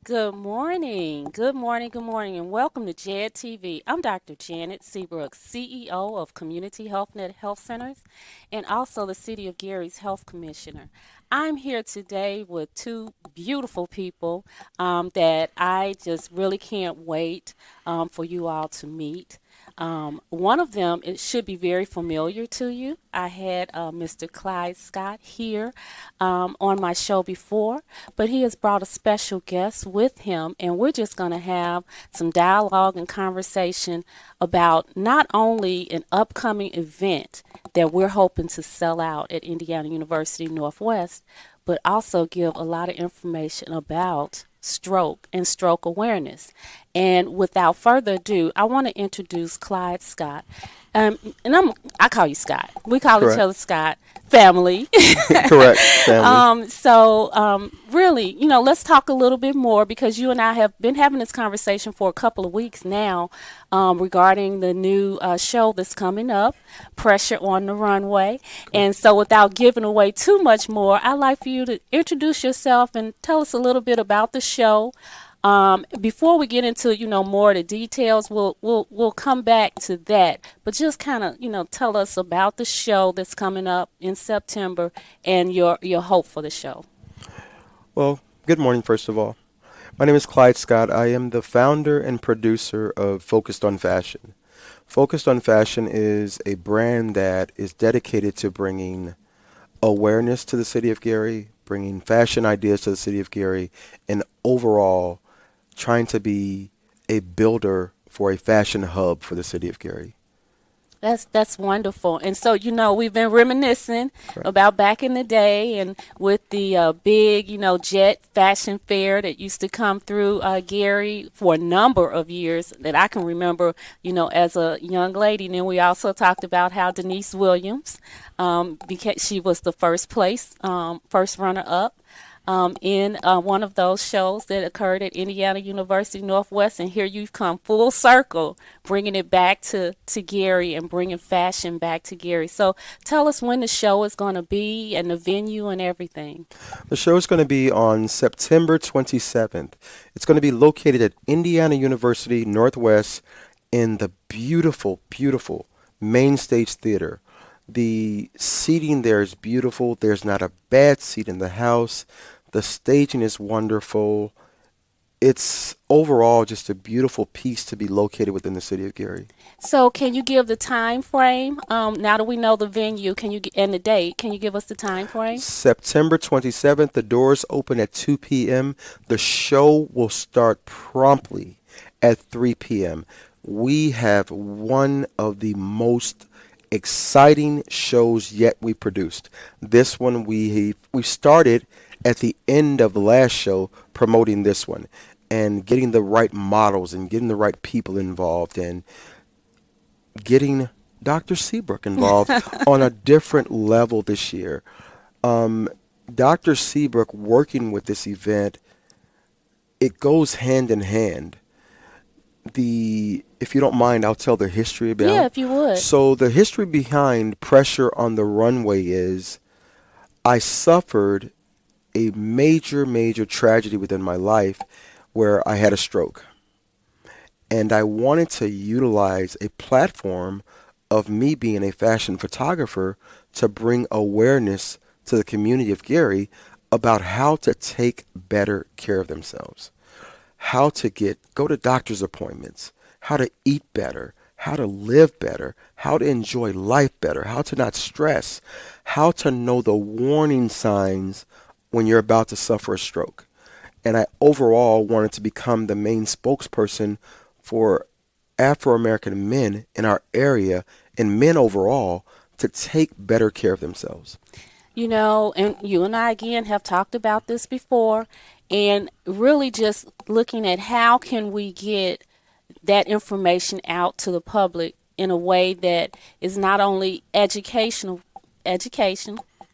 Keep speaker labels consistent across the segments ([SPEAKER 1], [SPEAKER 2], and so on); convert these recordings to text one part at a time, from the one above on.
[SPEAKER 1] Good morning. Good morning. Good morning. And welcome to JED TV. I'm Dr. Janet Seabrook, CEO of Community Health Net Health Centers and also the City of Gary's Health Commissioner. I'm here today with two beautiful people that I just really can't wait for you all to meet. One of them, it should be very familiar to you. I had Mr. Clyde Scott here on my show before, but he has brought a special guest with him, and we're just going to have some dialogue and conversation about not only an upcoming event that we're hoping to sell out at Indiana University Northwest, but also give a lot of information about stroke and stroke awareness. And without further ado, I want to introduce Clyde Scott. I call you Scott. We call each
[SPEAKER 2] Correct.
[SPEAKER 1] other Scott. Family.
[SPEAKER 2] Correct. Family.
[SPEAKER 1] Really, let's talk a little bit more because you and I have been having this conversation for a couple of weeks now regarding the new show that's coming up, Pressure on the Runway. And so, without giving away too much more, I'd like for you to introduce yourself and tell us a little bit about the show. Before we get into more of the details, we'll come back to that. But just kind of tell us about the show that's coming up in September and your hope for the show.
[SPEAKER 2] Well, good morning, first of all. My name is Clyde Scott. I am the founder and producer of Focused on Fashion. Focused on Fashion is a brand that is dedicated to bringing awareness to the city of Gary, bringing fashion ideas to the city of Gary, and overall trying to be a builder for a fashion hub for the city of Gary.
[SPEAKER 1] That's wonderful. And so, we've been reminiscing
[SPEAKER 2] Correct.
[SPEAKER 1] about back in the day and with the big, jet fashion fair that used to come through Gary for a number of years that I can remember, as a young lady. And then we also talked about how Denise Williams, because she was the first runner up in one of those shows that occurred at Indiana University Northwest. And here you've come full circle, bringing it back to Gary and bringing fashion back to Gary. So tell us when the show is going to be and the venue and everything.
[SPEAKER 2] The show is going to be on September 27th. It's going to be located at Indiana University Northwest in the beautiful, beautiful main stage theater. The seating there is beautiful. There's not a bad seat in the house. The staging is wonderful. It's overall just a beautiful piece to be located within the city of Gary.
[SPEAKER 1] So can you give the time frame? Now that we know the venue, and the date, can you give us the time frame?
[SPEAKER 2] September 27th, the doors open at 2 p.m. The show will start promptly at 3 p.m. We have one of the most exciting shows yet we produced. This one we started at the end of the last show promoting this one and getting the right models and getting the right people involved and getting Dr. Seabrook involved on a different level this year. Um, Dr. Seabrook working with this event, it goes hand in hand. If you don't mind, I'll tell the history
[SPEAKER 1] Yeah,
[SPEAKER 2] about.
[SPEAKER 1] if you would.
[SPEAKER 2] So the history behind Pressure on the Runway is I suffered a major, major tragedy within my life where I had a stroke. And I wanted to utilize a platform of me being a fashion photographer to bring awareness to the community of Gary about how to take better care of themselves, how to go to doctor's appointments, how to eat better, how to live better, how to enjoy life better, how to not stress, how to know the warning signs when you're about to suffer a stroke. And I overall wanted to become the main spokesperson for Afro American men in our area and men overall to take better care of themselves.
[SPEAKER 1] And you and I again have talked about this before, and really just looking at how can we get that information out to the public in a way that is not only education,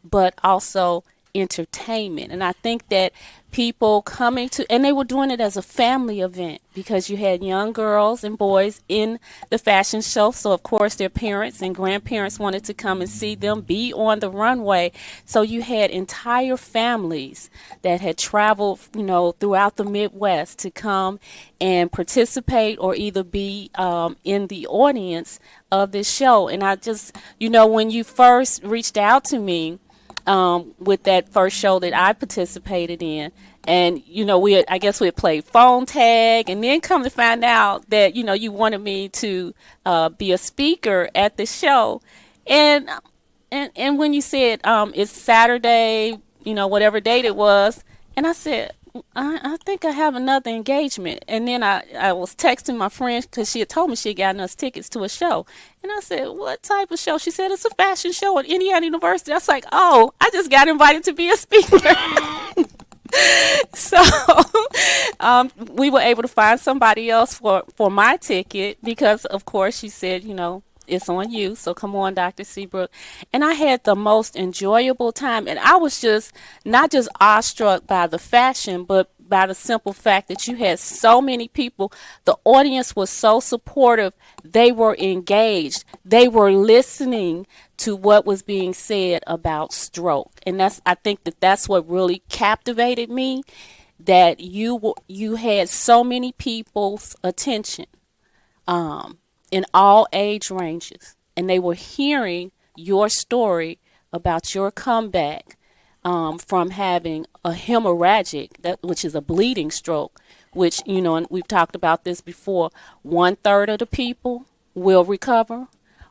[SPEAKER 1] but also entertainment. And I think that people coming to, and they were doing it as a family event because you had young girls and boys in the fashion show. So, of course, their parents and grandparents wanted to come and see them be on the runway. So, you had entire families that had traveled, throughout the Midwest to come and participate or either be in the audience of this show. And I just, when you first reached out to me, with that first show that I participated in. And, I guess we had played phone tag and then come to find out that, you wanted me to be a speaker at the show. And, and when you said it's Saturday, whatever date it was, and I said, I think I have another engagement. And then I was texting my friend because she had told me she had gotten us tickets to a show. And I said, what type of show? She said, it's a fashion show at Indiana University. I was like, oh, I just got invited to be a speaker. So we were able to find somebody else for my ticket because, of course, she said, it's on you. So come on, Dr. Seabrook. And I had the most enjoyable time. And I was just not just awestruck by the fashion, but by the simple fact that you had so many people. The audience was so supportive. They were engaged. They were listening to what was being said about stroke. And I think that's what really captivated me, that you had so many people's attention. In all age ranges, and they were hearing your story about your comeback from having a hemorrhagic, which is a bleeding stroke, which, and we've talked about this before, 1/3 of the people will recover,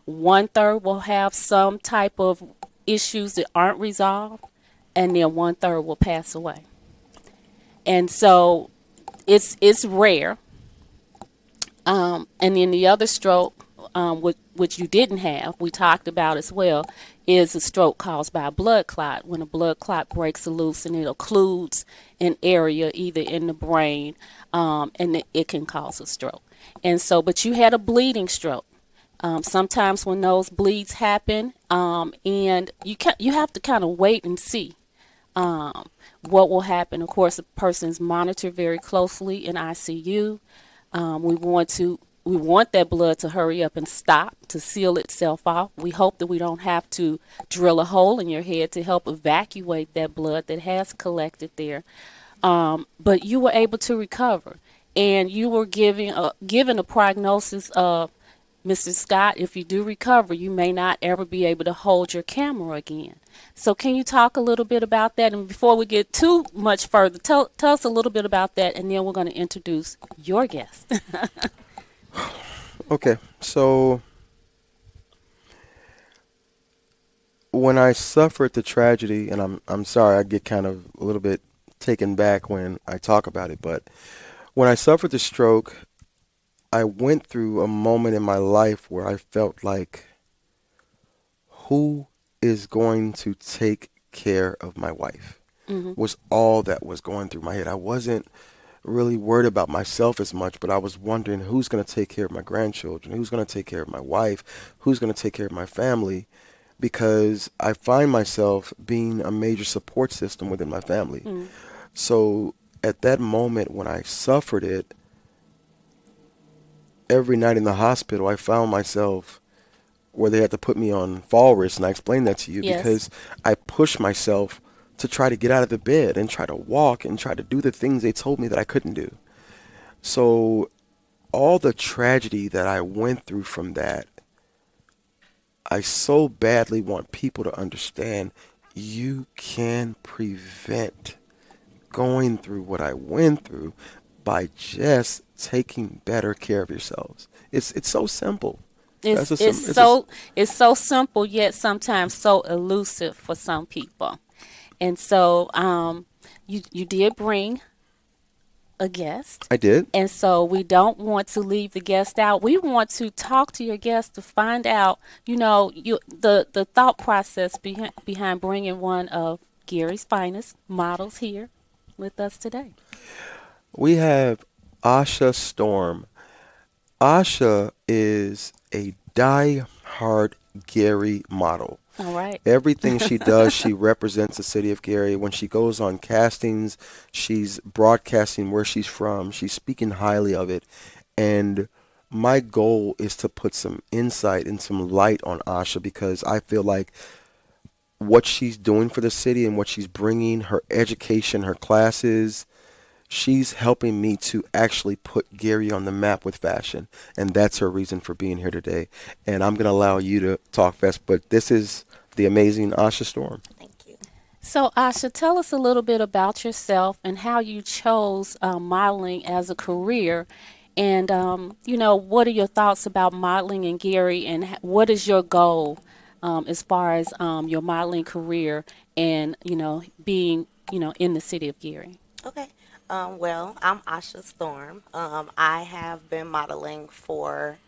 [SPEAKER 1] 1/3 will have some type of issues that aren't resolved, and then 1/3 will pass away. And so it's rare. And then the other stroke, which you didn't have, we talked about as well, is a stroke caused by a blood clot. When a blood clot breaks loose and it occludes an area either in the brain, and it can cause a stroke. And so, but you had a bleeding stroke. Sometimes when those bleeds happen, and you have to kind of wait and see what will happen. Of course, the person's monitored very closely in ICU. We want that blood to hurry up and stop, to seal itself off. We hope that we don't have to drill a hole in your head to help evacuate that blood that has collected there. But you were able to recover, and you were given a prognosis of, Mr. Scott, if you do recover, you may not ever be able to hold your camera again. So can you talk a little bit about that? And before we get too much further, tell us a little bit about that, and then we're going to introduce your guest.
[SPEAKER 2] Okay, so when I suffered the tragedy, and I'm sorry, I get kind of a little bit taken back when I talk about it, but when I suffered the stroke, I went through a moment in my life where I felt like, who is going to take care of my wife? Was all that was going through my head. I wasn't really worried about myself as much, but I was wondering who's going to take care of my grandchildren, who's going to take care of my wife, who's going to take care of my family, because I find myself being a major support system within my family. So at that moment when I suffered it, every night in the hospital, I found myself where they had to put me on fall rest, and I explained that to you because I pushed myself to try to get out of the bed and try to walk and try to do the things they told me that I couldn't do. So all the tragedy that I went through from that, I so badly want people to understand you can prevent going through what I went through by just taking better care of yourselves. It's so simple.
[SPEAKER 1] It's so simple, yet sometimes so elusive for some people. And so you did bring a guest.
[SPEAKER 2] I did.
[SPEAKER 1] And so we don't want to leave the guest out. We want to talk to your guest to find out, the thought process behind bringing one of Gary's finest models here with us today.
[SPEAKER 2] We have Asha Storm. Asha is a die-hard Gary model.
[SPEAKER 1] All right.
[SPEAKER 2] Everything she does, she represents the city of Gary. When she goes on castings, she's broadcasting where she's from. She's speaking highly of it. And my goal is to put some insight and some light on Asha because I feel like what she's doing for the city and what she's bringing, her education, her classes, she's helping me to actually put Gary on the map with fashion. And that's her reason for being here today. And I'm going to allow you to talk fast, but this is the amazing Asha Storm.
[SPEAKER 3] Thank you.
[SPEAKER 1] So, Asha, tell us a little bit about yourself and how you chose modeling as a career. And, what are your thoughts about modeling in Gary, and what is your goal as far as your modeling career and, being, in the city of Gary?
[SPEAKER 3] Okay. Well, I'm Asha Storm. I have been modeling for,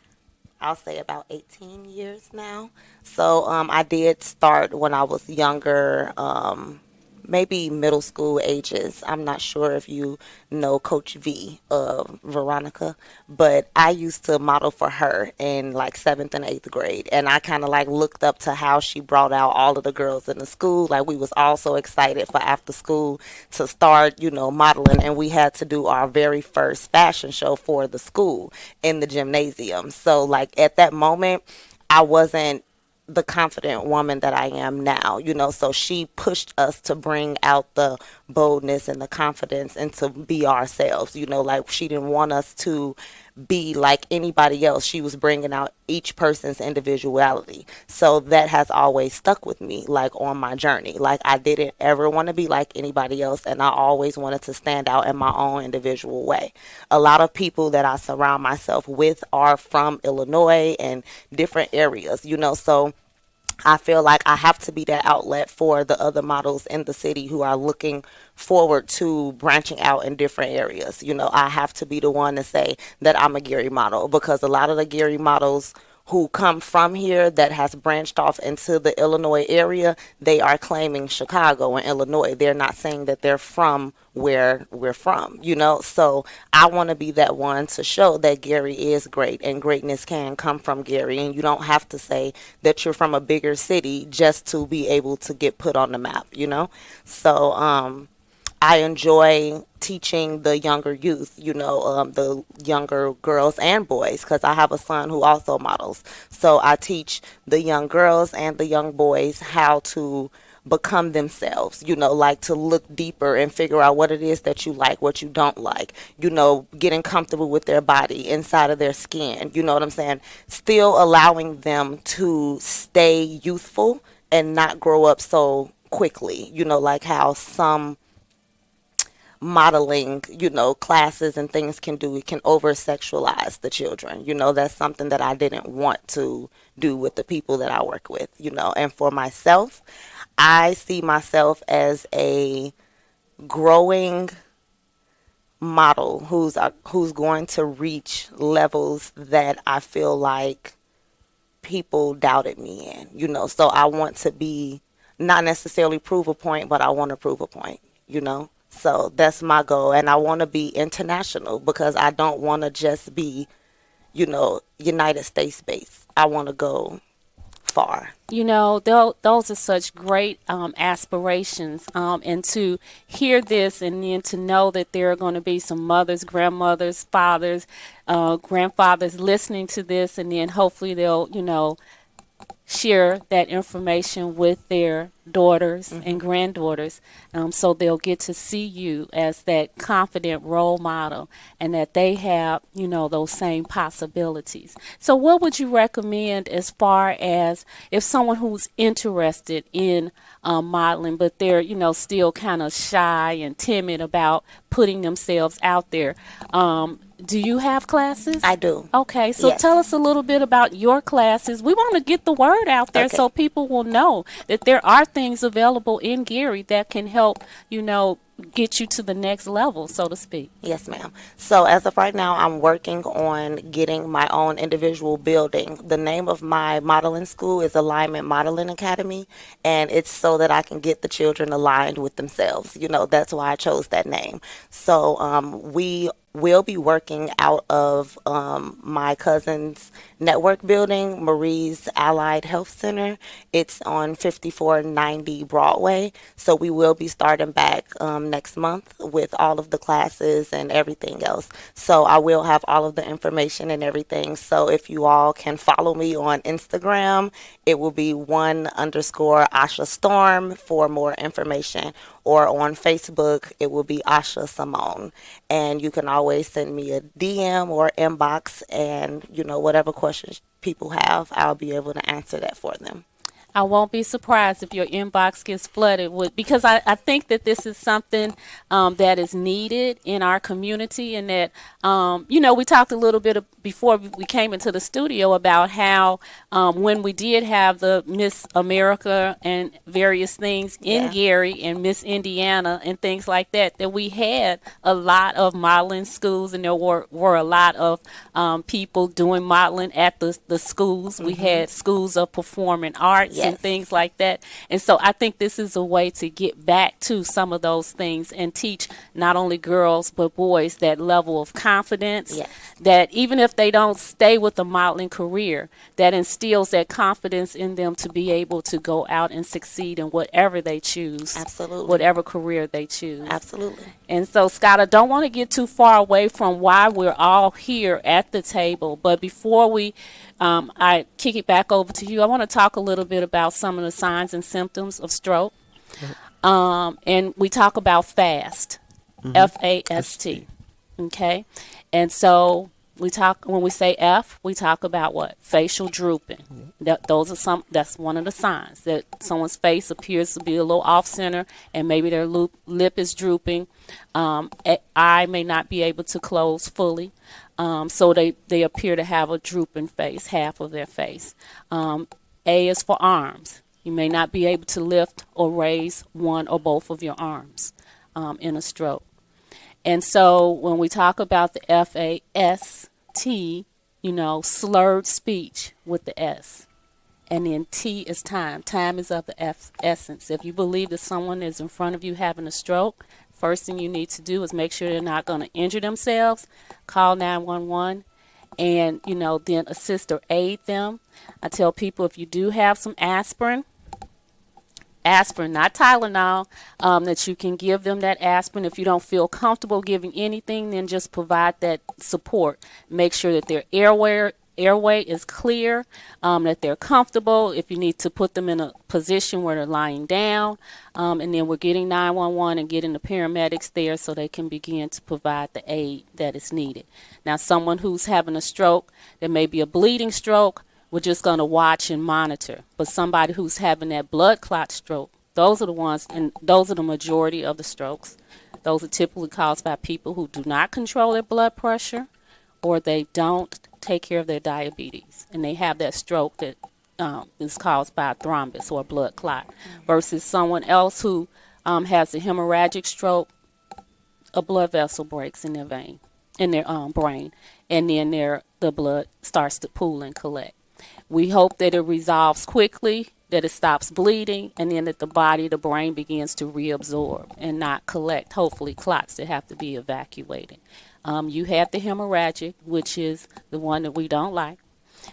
[SPEAKER 3] I'll say, about 18 years now. So I did start when I was younger, maybe middle school ages. I'm not sure if you know Coach V, Veronica, but I used to model for her in like seventh and eighth grade. And I kind of like looked up to how she brought out all of the girls in the school. Like we was all so excited for after school to start, modeling. And we had to do our very first fashion show for the school in the gymnasium. So like at that moment, I wasn't the confident woman that I am now, so she pushed us to bring out the boldness and the confidence and to be ourselves, like she didn't want us to be like anybody else. She was bringing out each person's individuality. So that has always stuck with me, like on my journey. Like I didn't ever want to be like anybody else, and I always wanted to stand out in my own individual way. A lot of people that I surround myself with are from Illinois and different areas, so I feel like I have to be that outlet for the other models in the city who are looking forward to branching out in different areas. I have to be the one to say that I'm a Gary model because a lot of the Gary models who come from here that has branched off into the Illinois area, they are claiming Chicago and Illinois. They're not saying that they're from where we're from, So I want to be that one to show that Gary is great and greatness can come from Gary. And you don't have to say that you're from a bigger city just to be able to get put on the map. So, I enjoy teaching the younger youth, the younger girls and boys, because I have a son who also models. So I teach the young girls and the young boys how to become themselves, like to look deeper and figure out what it is that you like, what you don't like, getting comfortable with their body, inside of their skin, you know what I'm saying? Still allowing them to stay youthful and not grow up so quickly, like how some modeling, classes and things can do. It can over sexualize the children. That's something that I didn't want to do with the people that I work with, And for myself, I see myself as a growing model who's going to reach levels that I feel like people doubted me in, So I want to be not necessarily prove a point, but I want to prove a point. So that's my goal. And I want to be international because I don't want to just be, United States based. I want to go far.
[SPEAKER 1] Those are such great aspirations. And to hear this and then to know that there are going to be some mothers, grandmothers, fathers, grandfathers listening to this, and then hopefully they'll, share that information with their daughters and granddaughters, so they'll get to see you as that confident role model and that they have, those same possibilities. So what would you recommend as far as if someone who's interested in modeling, but they're, still kind of shy and timid about putting themselves out there? Do you have classes?
[SPEAKER 3] I do.
[SPEAKER 1] Okay, so
[SPEAKER 3] Yes.
[SPEAKER 1] tell us a little bit about your classes. We want to get the word out there
[SPEAKER 3] Okay.
[SPEAKER 1] so people will know that there are things available in Gary that can help, get you to the next level, so to speak.
[SPEAKER 3] Yes, ma'am. So as of right now, I'm working on getting my own individual building. The name of my modeling school is Alignment Modeling Academy, and it's so that I can get the children aligned with themselves. That's why I chose that name. So we will be working out of my cousin's network building, Marie's Allied Health Center. It's on 5490 Broadway. So we will be starting back next month with all of the classes and everything else. So I will have all of the information and everything. So if you all can follow me on Instagram, it will be one underscore Asha Storm for more information. Or on Facebook, it will be Asha Simone. And you can always send me a DM or inbox, and whatever questions people have, I'll be able to answer that for them.
[SPEAKER 1] I won't be surprised if your inbox gets flooded with, because I think that this is something that is needed in our community, and that we talked a little bit before we came into the studio about how when we did have the Miss America and various things in
[SPEAKER 3] Yeah.
[SPEAKER 1] Gary and Miss Indiana and things like that, that we had a lot of modeling schools, and there were a lot of people doing modeling at the schools. We had schools of performing arts and
[SPEAKER 3] Yes.
[SPEAKER 1] things like that. And so I think this is a way to get back to some of those things and teach not only girls but boys that level of confidence,
[SPEAKER 3] Yes.
[SPEAKER 1] that even if they don't stay with the modeling career, that instills that confidence in them to be able to go out and succeed in whatever they choose,
[SPEAKER 3] Absolutely.
[SPEAKER 1] whatever career they choose.
[SPEAKER 3] Absolutely.
[SPEAKER 1] And so, Scott, I don't want to get too far away from why we're all here at the table. But before I kick it back over to you, I want to talk a little bit about some of the signs and symptoms of stroke. And we talk about FAST, FAST. Okay. And so when we say F, we talk about what? Facial drooping. That's one of the signs that someone's face appears to be a little off center, and maybe their lip is drooping. Eye may not be able to close fully. So they appear to have a drooping face, half of their face. A is for arms. You may not be able to lift or raise one or both of your arms in a stroke. And so when we talk about the FAST, slurred speech with the S. And then T is time. Time is of the essence. If you believe that someone is in front of you having a stroke, first thing you need to do is make sure they're not going to injure themselves. Call 911 and, then assist or aid them. I tell people, if you do have some aspirin, not Tylenol, that you can give them that aspirin. If you don't feel comfortable giving anything, then just provide that support. Make sure that their airway is clear, that they're comfortable. If you need to put them in a position where they're lying down, and then we're getting 911 and getting the paramedics there so they can begin to provide the aid that is needed. Now, someone who's having a stroke, there may be a bleeding stroke, we're just going to watch and monitor. But somebody who's having that blood clot stroke, those are the ones, and those are the majority of the strokes. Those are typically caused by people who do not control their blood pressure, or they don't take care of their diabetes, and they have that stroke that is caused by a thrombus or a blood clot, versus someone else who has a hemorrhagic stroke. A blood vessel breaks in their vein, in their brain, and then the blood starts to pool and collect. We hope that it resolves quickly, that it stops bleeding, and then that the brain begins to reabsorb and not collect, hopefully, clots that have to be evacuated. You have the hemorrhagic, which is the one that we don't like.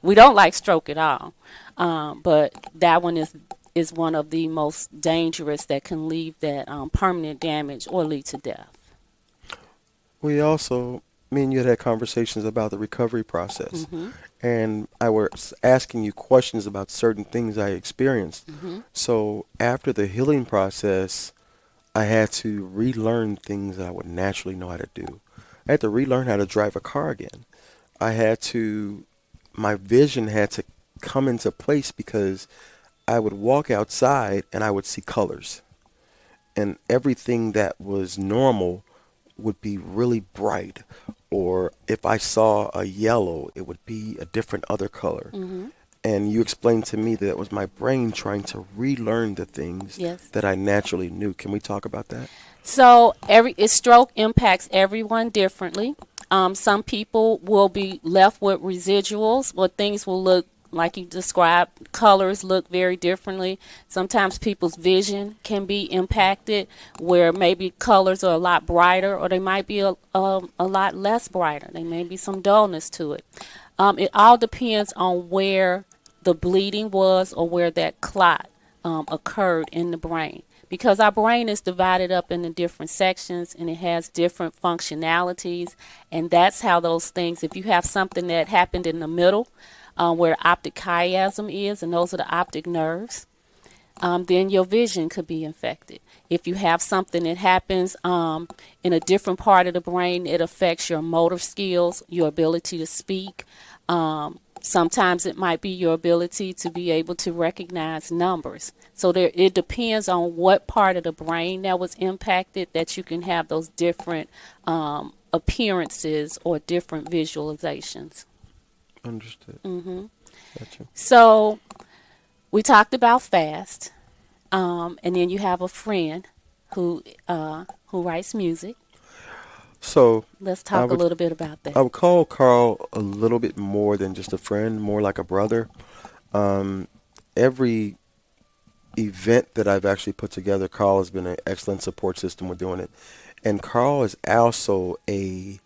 [SPEAKER 1] We don't like stroke at all, but that one is one of the most dangerous that can leave that permanent damage or lead to death.
[SPEAKER 2] We also, me and you had conversations about the recovery process. And I was asking you questions about certain things I experienced. So after the healing process, I had to relearn things that I would naturally know how to do. I had to relearn how to drive a car again. My vision had to come into place because I would walk outside and I would see colors. And everything that was normal would be really bright. Or if I saw a yellow, it would be a different other color. And you explained to me that it was my brain trying to relearn the things that I naturally knew. Can we talk about that?
[SPEAKER 1] So stroke impacts everyone differently. Some people will be left with residuals, or things will look like you described, colors look very differently. Sometimes people's vision can be impacted, where maybe colors are a lot brighter, or they might be a lot less brighter. There may be some dullness to it. It all depends on where the bleeding was, or where that clot occurred in the brain, because our brain is divided up into different sections and it has different functionalities. And that's how those things, if you have something that happened in the middle, where the optic chiasm is, and those are the optic nerves, then your vision could be infected. If you have something that happens in a different part of the brain, it affects your motor skills, your ability to speak. Sometimes it might be your ability to be able to recognize numbers. So it depends on what part of the brain that was impacted, that you can have those different appearances or different visualizations.
[SPEAKER 2] Understood. Gotcha.
[SPEAKER 1] So we talked about fast, and then you have a friend who writes music.
[SPEAKER 2] So
[SPEAKER 1] Let's
[SPEAKER 2] I
[SPEAKER 1] talk a
[SPEAKER 2] would
[SPEAKER 1] little bit about
[SPEAKER 2] I
[SPEAKER 1] that.
[SPEAKER 2] would call Carl a little bit more than just a friend, more like a brother. Um, every event that I've actually put together, Carl has been an excellent support system with doing it. And Carl is also a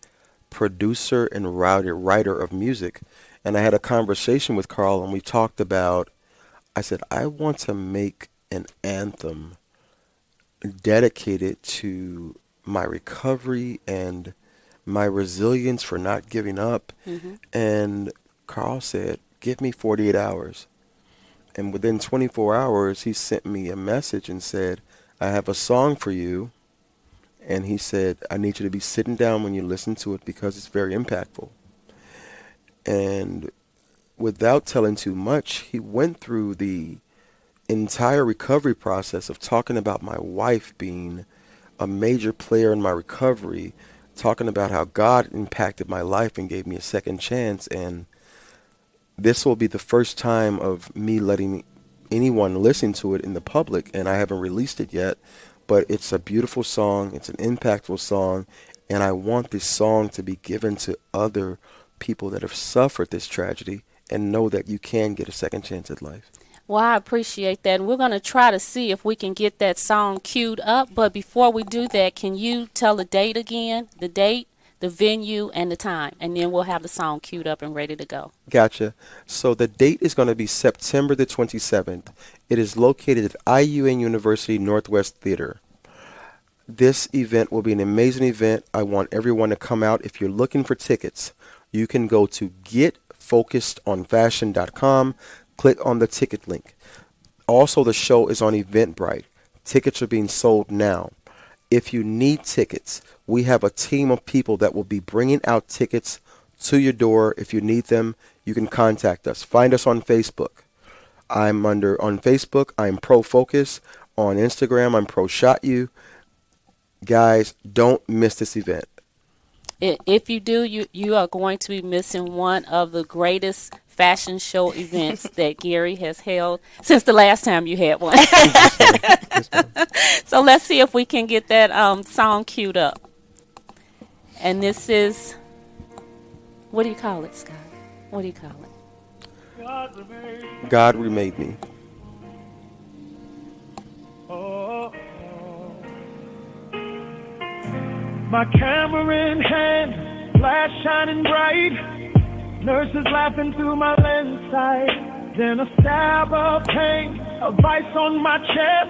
[SPEAKER 2] producer and writer of music. And I had a conversation with Carl, and we talked about, I said, I want to make an anthem dedicated to my recovery and my resilience for not giving up.
[SPEAKER 1] Hmm.
[SPEAKER 2] And Carl said, give me 48 hours. And within 24 hours, he sent me a message and said, I have a song for you. And he said, I need you to be sitting down when you listen to it because it's very impactful. And without telling too much, he went through the entire recovery process of talking about my wife being a major player in my recovery, talking about how God impacted my life and gave me a second chance. And this will be the first time of me letting anyone listen to it in the public, and I haven't released it yet. But it's a beautiful song. It's an impactful song, and I want this song to be given to other people that have suffered this tragedy and know that you can get a second chance at life.
[SPEAKER 1] Well, I appreciate that. And we're going to try to see if we can get that song queued up. But before we do that, can you tell the date again? The date, the venue, and the time. And then we'll have the song queued up and ready to go.
[SPEAKER 2] Gotcha. So the date is going to be September the 27th. It is located at IUN University Northwest Theater. This event will be an amazing event. I want everyone to come out. If you're looking for tickets, you can go to getfocusedonfashion.com, click on the ticket link. Also, the show is on Eventbrite. Tickets are being sold now. If you need tickets, we have a team of people that will be bringing out tickets to your door. If you need them, you can contact us. Find us on Facebook. On Facebook, I'm Pro Focus. On Instagram, I'm Pro Shot You. Guys, don't miss this event.
[SPEAKER 1] If you do, you are going to be missing one of the greatest fashion show events that Gary has held since the last time you had one.
[SPEAKER 2] Yes, ma'am. Yes, ma'am.
[SPEAKER 1] So let's see if we can get that song queued up. And this is, what do you call it, Scott? What do you call it?
[SPEAKER 2] God remade me.
[SPEAKER 4] My camera in hand, flash shining bright. Nurses laughing through my lens sight. Then a stab of pain, a vice on my chest.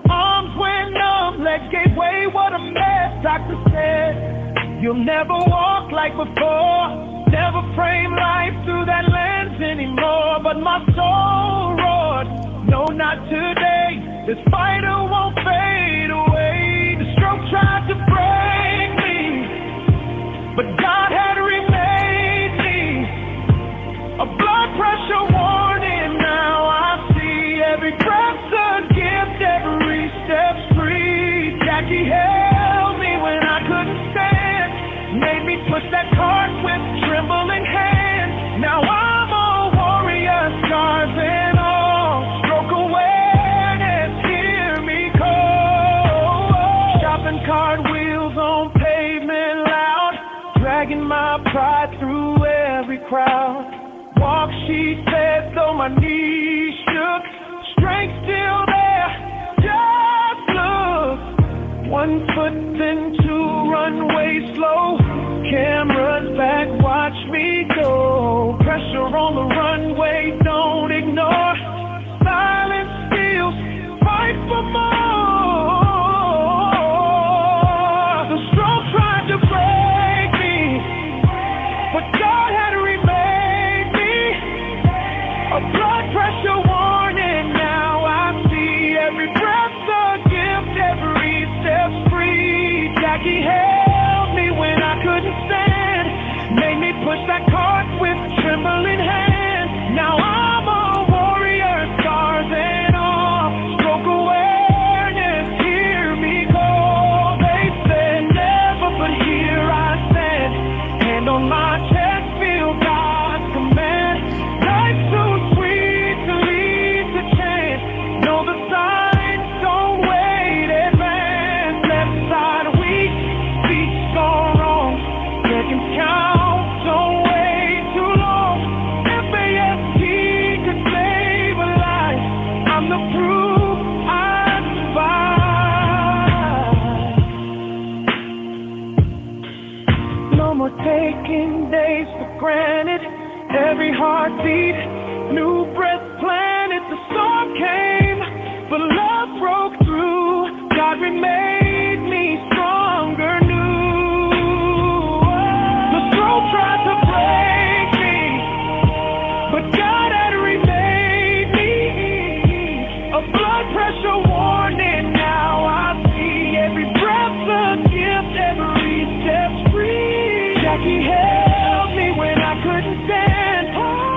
[SPEAKER 4] Arms went numb, legs gave way, what a mess. Doctor said, you'll never walk like before. Never frame life through that lens anymore. But my soul roared, no, not today. This fighter won't fade away. The stroke tried to break me, but God had remade me. A blood pressure warning, now I see. Every breath's a gift, every step's free. Jackie held me when I couldn't stand, made me push that cart with trembling hands. Now I'm a warrior, scars and all. Stroke awareness, hear me call. Shopping cart wheels on pavement loud, dragging my pride through every crowd. walk, she said, though my knees shook. Strength still there, just look. 1 foot, then 2, runway slow. Cameras back, watch me go. Pressure on the runway, don't ignore. Silence steals, fight for more. The stroke tried to break me, but God had remade me. A blood pressure warning, now I see every breath's a gift, every step's free. Jackie held me when I couldn't stand, made me push that cart with trembling hands. Now I'm a warrior, scars and all, stroke awareness, hear me call. They said never, but here I stand, hand on my chest, feel God's command. Life's too sweet to lead to chance, know the signs, don't wait, advance. Left side weak, feet gone wrong, seconds count, don't wait too long. FAST could save a life, I'm the proof I survived. No more taking days for granted, every heartbeat, new breath planted. The storm came, but love broke through. God remade me stronger, new. The stroke tried to break me, but God had remade me. A blood pressure warning, now I see every breath's a gift, every step's free. Jackie held me when I couldn't stand,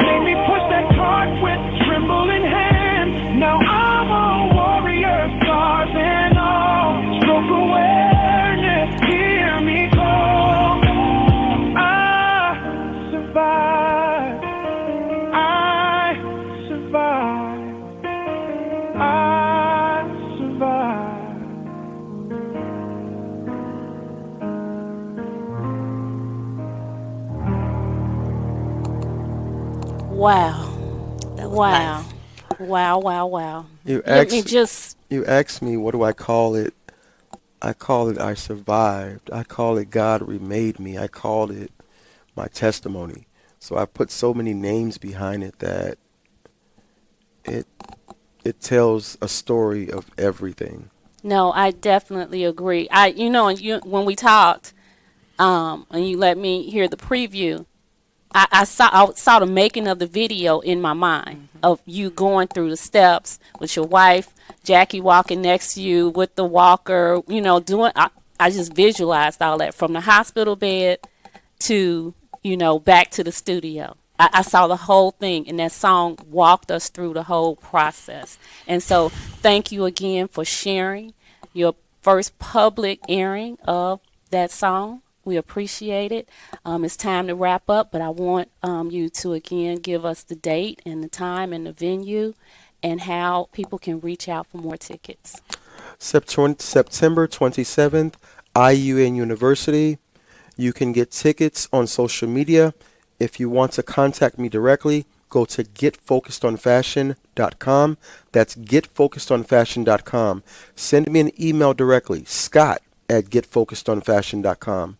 [SPEAKER 4] made me push that cart with trembling hands. Now I'm a warrior, scars and all, stroke awareness, hear me call. I survived, I survived, I survived.
[SPEAKER 1] Wow.
[SPEAKER 3] That was
[SPEAKER 1] Wow.
[SPEAKER 3] nice.
[SPEAKER 1] Wow, wow, wow.
[SPEAKER 2] You
[SPEAKER 1] Let me
[SPEAKER 2] asked,
[SPEAKER 1] just,
[SPEAKER 2] you asked me, what do I call it? I call it I survived. I call it God remade me. I called it my testimony. So I put so many names behind it that it it tells a story of everything.
[SPEAKER 1] no, I definitely agree. When we talked, and you let me hear the preview, I saw the making of the video in my mind of you going through the steps with your wife, Jackie walking next to you with the walker, doing. I just visualized all that from the hospital bed to back to the studio. I saw the whole thing, and that song walked us through the whole process. And so, thank you again for sharing your first public airing of that song. We appreciate it. It's time to wrap up, but I want you to again give us the date and the time and the venue and how people can reach out for more tickets.
[SPEAKER 2] September 27th, IUN University. You can get tickets on social media. If you want to contact me directly, go to getfocusedonfashion.com. That's getfocusedonfashion.com. Send me an email directly, scott@getfocusedonfashion.com.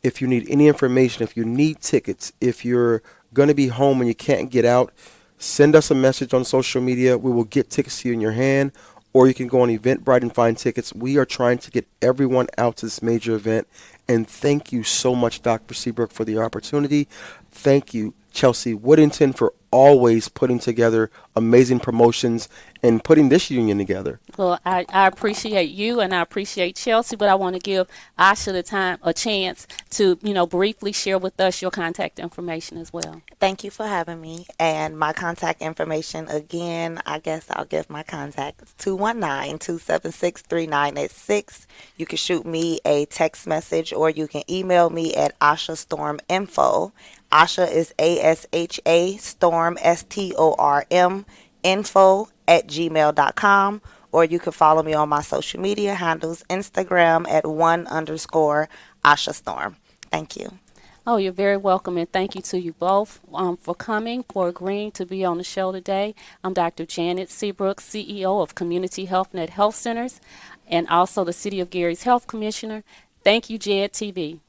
[SPEAKER 2] If you need any information, if you need tickets, if you're going to be home and you can't get out, send us a message on social media. We will get tickets to you in your hand, or you can go on Eventbrite and find tickets. We are trying to get everyone out to this major event. And thank you so much, Dr. Seabrook, for the opportunity. Thank you, Chelsea Woodington, for always putting together amazing promotions and putting this union together.
[SPEAKER 1] Well, I appreciate you and I appreciate Chelsea, but I want to give Asha a chance to, briefly share with us your contact information as well.
[SPEAKER 3] Thank you for having me. And my contact information, again, I guess I'll give my contact. It's 219-276-3986. You can shoot me a text message or you can email me at AshaStormInfo. Asha is ASHA, Storm, STORM, info@gmail.com. Or you can follow me on my social media handles, Instagram at @1_AshaStorm. Thank you.
[SPEAKER 1] Oh, you're very welcome, and thank you to you both for coming, for agreeing to be on the show today. I'm Dr. Janet Seabrook, CEO of Community Health Net Health Centers, and also the City of Gary's Health Commissioner. Thank you, JED TV.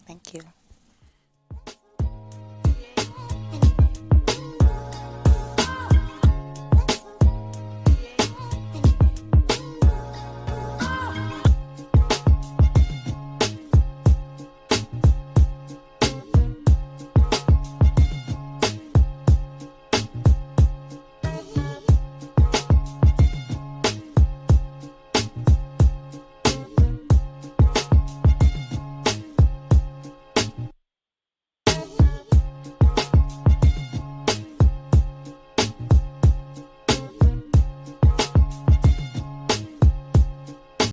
[SPEAKER 3] Thank you.